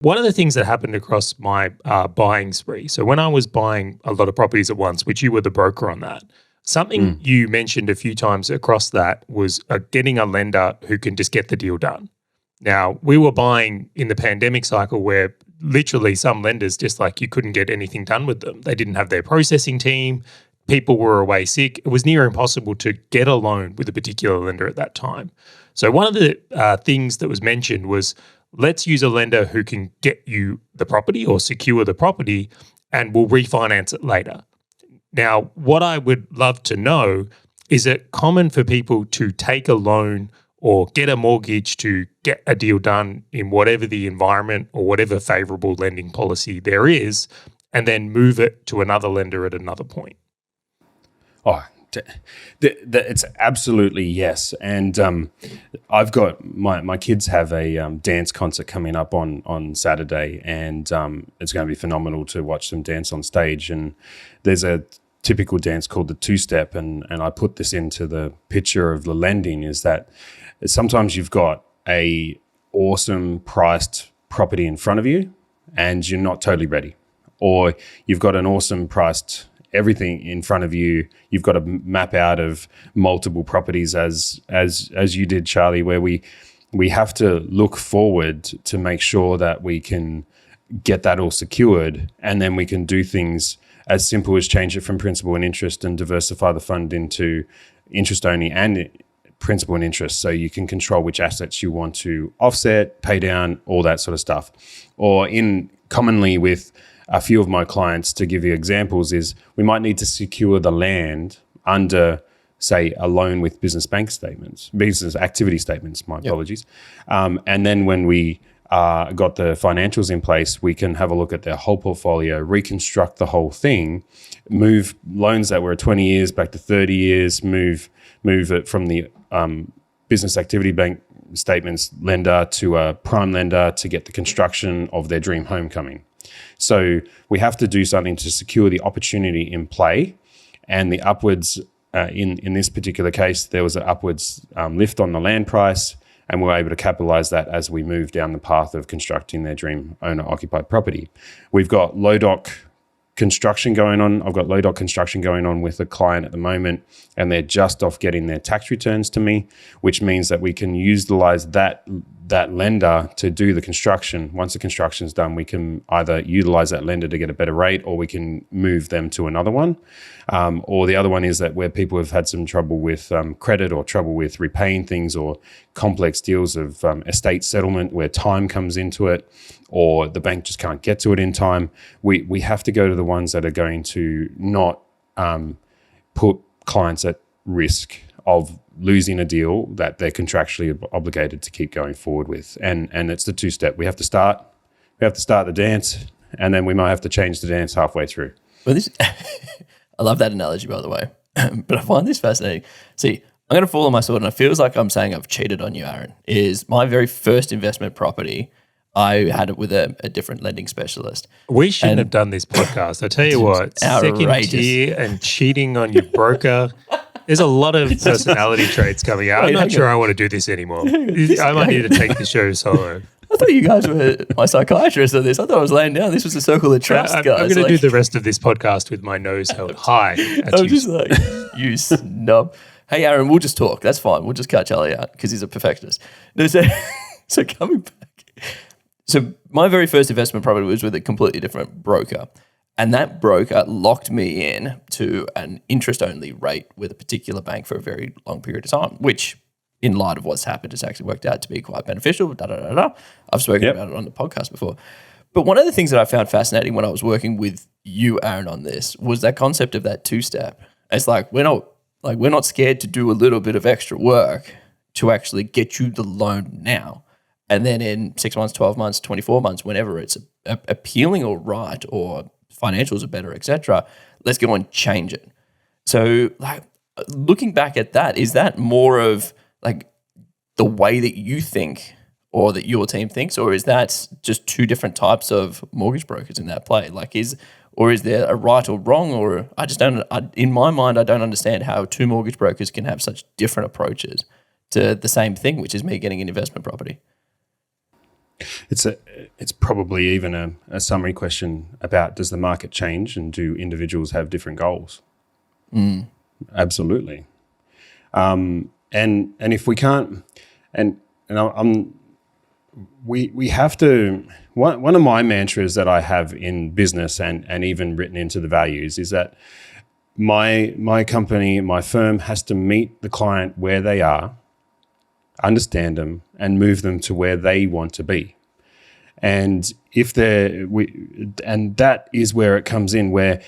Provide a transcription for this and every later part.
One of the things that happened across my buying spree, so when I was buying a lot of properties at once, which you were the broker on that, something you mentioned a few times across that was getting a lender who can just get the deal done. Now, we were buying in the pandemic cycle where literally some lenders just like you couldn't get anything done with them. They didn't have their processing team. People were away sick. It was near impossible to get a loan with a particular lender at that time. So one of the things that was mentioned was, let's use a lender who can get you the property or secure the property and we'll refinance it later. Now, what I would love to know, is it common for people to take a loan or get a mortgage to get a deal done in whatever the environment or whatever favorable lending policy there is, and then move it to another lender at another point? Oh, it's absolutely yes. And I've got my kids have a dance concert coming up on Saturday, and it's going to be phenomenal to watch them dance on stage. And there's a typical dance called the two-step, and I put this into the picture of the lending, is that sometimes you've got a awesome priced property in front of you and you're not totally ready, or you've got an awesome priced everything in front of you. You've got a map out of multiple properties as you did, Charlie, where we have to look forward to make sure that we can get that all secured, and then we can do things as simple as change it from principal and interest and diversify the fund into interest only and principal and interest, so you can control which assets you want to offset, pay down, all that sort of stuff. Or commonly with a few of my clients, to give you examples, is we might need to secure the land under, say, a loan with business activity statements, my apologies. And then when we got the financials in place, we can have a look at their whole portfolio, reconstruct the whole thing, move loans that were 20 years back to 30 years, move it from the business activity bank statements lender to a prime lender to get the construction of their dream homecoming. So we have to do something to secure the opportunity in play, and the upwards, in this particular case, there was an upwards lift on the land price, and we were able to capitalize that as we move down the path of constructing their dream owner-occupied property. We've got low doc construction going on. I've got low doc construction going on with a client at the moment, and they're just off getting their tax returns to me, which means that we can utilize that lender to do the construction. Once the construction's done, we can either utilize that lender to get a better rate, or we can move them to another one. Or the other one is that where people have had some trouble with credit, or trouble with repaying things, or complex deals of estate settlement where time comes into it, or the bank just can't get to it in time, we have to go to the ones that are going to not put clients at risk of losing a deal that they're contractually obligated to keep going forward with. And it's the two-step. We have to start the dance, and then we might have to change the dance halfway through. Well, I love that analogy, by the way. But I find this fascinating. See, I'm going to fall on my sword, and it feels like I'm saying I've cheated on you, Aaron. Is my very first investment property, I had it with a different lending specialist. We shouldn't have done this podcast. I tell you what, second tier and cheating on your broker. There's a lot of personality traits coming out. I'm not sure I want to do this anymore. I might need to take the show solo. I thought you guys were my psychiatrist on this. I thought I was laying down. This was a circle of trust, guys. I'm going to do the rest of this podcast with my nose held high. I'm just like, you snub. Hey, Aaron, we'll just talk. That's fine. We'll just cut Charlie out because he's a perfectionist. So coming back. So my very first investment property was with a completely different broker. And that broker locked me in to an interest-only rate with a particular bank for a very long period of time, which, in light of what's happened, has actually worked out to be quite beneficial. I've spoken about it on the podcast before. But one of the things that I found fascinating when I was working with you, Aaron, on this was that concept of that two-step. It's like we're not scared to do a little bit of extra work to actually get you the loan now. And then in 6 months, 12 months, 24 months, whenever it's appealing or right or financials are better, etc., let's go and change it. So like looking back at that, is that more of like the way that you think or that your team thinks, or is that just two different types of mortgage brokers in that play? Like is there a right or wrong, or I just don't, in my mind, I don't understand how two mortgage brokers can have such different approaches to the same thing, which is me getting an investment property. It's probably even a summary question about, does the market change and do individuals have different goals? Absolutely. And if we can't, we have to. One of my mantras that I have in business and even written into the values is that my company, my firm has to meet the client where they are, understand them, and move them to where they want to be. And and that is where it comes in, where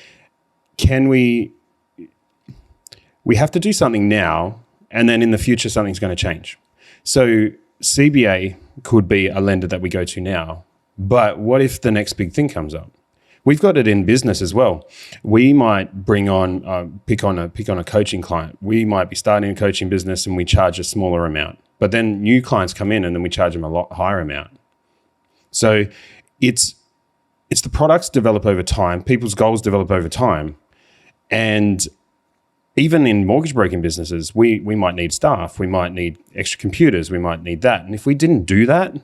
we have to do something now, and then in the future something's going to change. So CBA could be a lender that we go to now, but what if the next big thing comes up? We've got it in business as well. We might bring on, pick on a coaching client. We might be starting a coaching business and we charge a smaller amount, but then new clients come in and then we charge them a lot higher amount. So it's the products develop over time, people's goals develop over time, and even in mortgage broking businesses, we might need staff, we might need extra computers, we might need that. And if we didn't do that,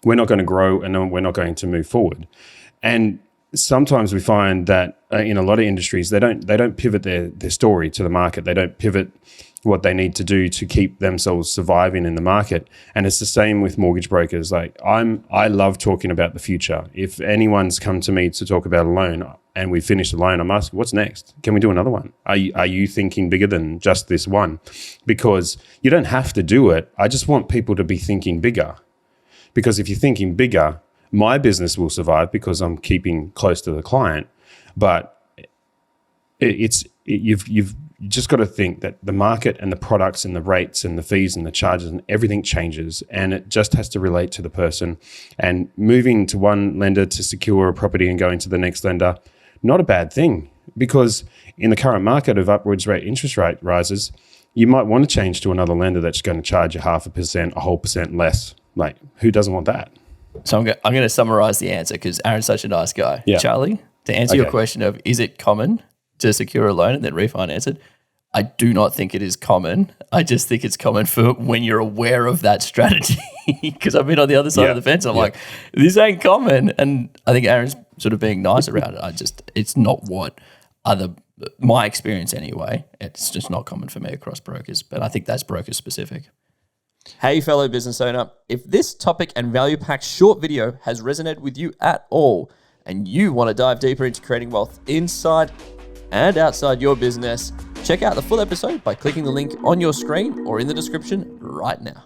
we're not going to grow and we're not going to move forward. And sometimes we find that in a lot of industries, they don't pivot their story to the market. They don't pivot what they need to do to keep themselves surviving in the market. And it's the same with mortgage brokers. Like I love talking about the future. If anyone's come to me to talk about a loan and we finish the loan, I'm asking, what's next? Can we do another one? Are you thinking bigger than just this one? Because you don't have to do it. I just want people to be thinking bigger. Because if you're thinking bigger, my business will survive because I'm keeping close to the client. But you've just got to think that the market and the products and the rates and the fees and the charges and everything changes, and it just has to relate to the person. And moving to one lender to secure a property and going to the next lender, not a bad thing, because in the current market of upwards rate interest rate rises, you might want to change to another lender that's going to charge you 0.5%, a whole percent less. Like, who doesn't want that? So I'm going to summarize the answer because Aaron's such a nice guy. Yeah. Charlie, to answer your question of, is it common to secure a loan and then refinance it? I do not think it is common. I just think it's common for when you're aware of that strategy. Because I've been on the other side of the fence. I'm like, this ain't common. And I think Aaron's sort of being nice around it. It's not what my experience anyway. It's just not common for me across brokers. But I think that's broker specific. Hey, fellow business owner, if this topic and value-packed short video has resonated with you at all, and you want to dive deeper into creating wealth inside and outside your business, check out the full episode by clicking the link on your screen or in the description right now.